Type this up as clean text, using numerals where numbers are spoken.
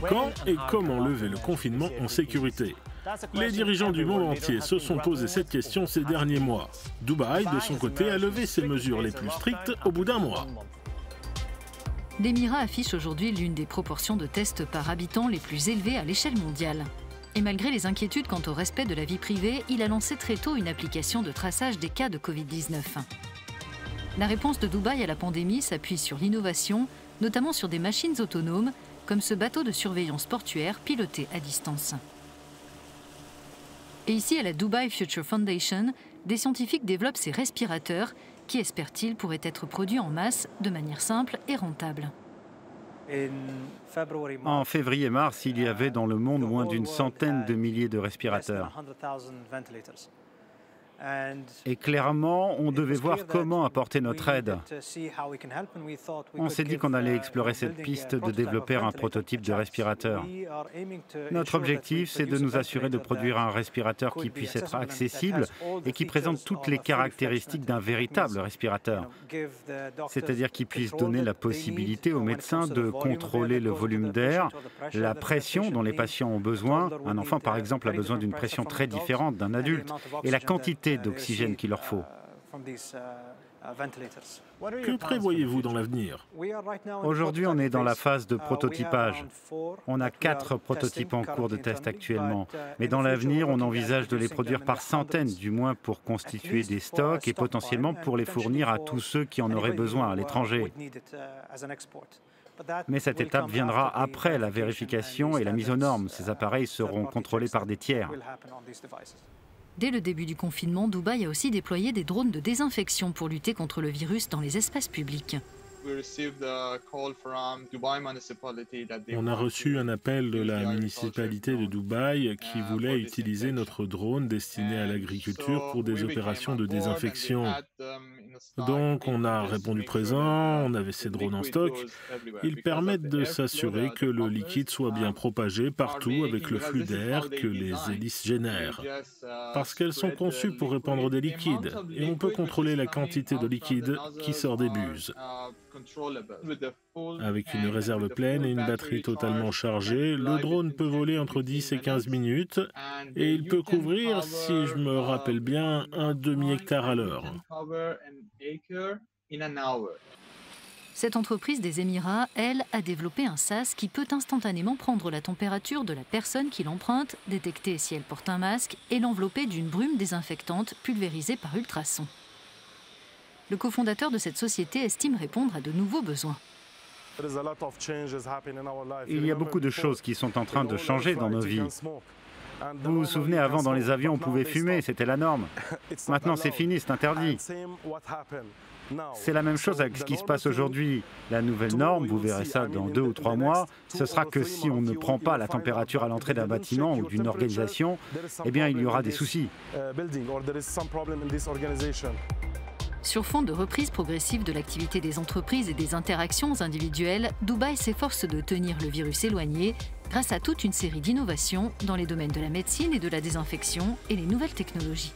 Quand et comment lever le confinement en sécurité? Les dirigeants du monde entier se sont posé cette question ces derniers mois. Dubaï, de son côté, a levé ses mesures les plus strictes au bout d'un mois. L'Émirat affiche aujourd'hui l'une des proportions de tests par habitant les plus élevées à l'échelle mondiale. Et malgré les inquiétudes quant au respect de la vie privée, il a lancé très tôt une application de traçage des cas de Covid-19. La réponse de Dubaï à la pandémie s'appuie sur l'innovation, notamment sur des machines autonomes, comme ce bateau de surveillance portuaire piloté à distance. Et ici, à la Dubai Future Foundation, des scientifiques développent ces respirateurs qui, espèrent-ils, pourraient être produits en masse de manière simple et rentable. En février-mars, il y avait dans le monde moins d'une centaine de milliers de respirateurs. Et clairement, on devait voir comment apporter notre aide. On s'est dit qu'on allait explorer cette piste de développer un prototype de respirateur. Notre objectif, c'est de nous assurer de produire un respirateur qui puisse être accessible et qui présente toutes les caractéristiques d'un véritable respirateur. C'est-à-dire qu'il puisse donner la possibilité aux médecins de contrôler le volume d'air, la pression dont les patients ont besoin. Un enfant, par exemple, a besoin d'une pression très différente d'un adulte, et la quantité d'oxygène qu'il leur faut. Que prévoyez-vous dans l'avenir? Aujourd'hui, on est dans la phase de prototypage. On a 4 prototypes en cours de test actuellement. Mais dans l'avenir, on envisage de les produire par centaines, du moins pour constituer des stocks et potentiellement pour les fournir à tous ceux qui en auraient besoin à l'étranger. Mais cette étape viendra après la vérification et la mise aux normes. Ces appareils seront contrôlés par des tiers. Dès le début du confinement, Dubaï a aussi déployé des drones de désinfection pour lutter contre le virus dans les espaces publics. On a reçu un appel de la municipalité de Dubaï qui voulait utiliser notre drone destiné à l'agriculture pour des opérations de désinfection. Donc on a répondu présent, on avait ces drones en stock. Ils permettent de s'assurer que le liquide soit bien propagé partout avec le flux d'air que les hélices génèrent. Parce qu'elles sont conçues pour répandre des liquides et on peut contrôler la quantité de liquide qui sort des buses. Avec une réserve pleine et une batterie totalement chargée, le drone peut voler entre 10 et 15 minutes et il peut couvrir, si je me rappelle bien, un demi-hectare à l'heure. Cette entreprise des Émirats, elle, a développé un sas qui peut instantanément prendre la température de la personne qui l'emprunte, détecter si elle porte un masque et l'envelopper d'une brume désinfectante pulvérisée par ultrasons. Le cofondateur de cette société estime répondre à de nouveaux besoins. Il y a beaucoup de choses qui sont en train de changer dans nos vies. Vous vous souvenez, avant, dans les avions, on pouvait fumer, c'était la norme. Maintenant, c'est fini, c'est interdit. C'est la même chose avec ce qui se passe aujourd'hui. La nouvelle norme, vous verrez ça dans 2 ou 3 mois, ce sera que si on ne prend pas la température à l'entrée d'un bâtiment ou d'une organisation, eh bien, il y aura des soucis. Sur fond de reprise progressive de l'activité des entreprises et des interactions individuelles, Dubaï s'efforce de tenir le virus éloigné grâce à toute une série d'innovations dans les domaines de la médecine et de la désinfection et les nouvelles technologies.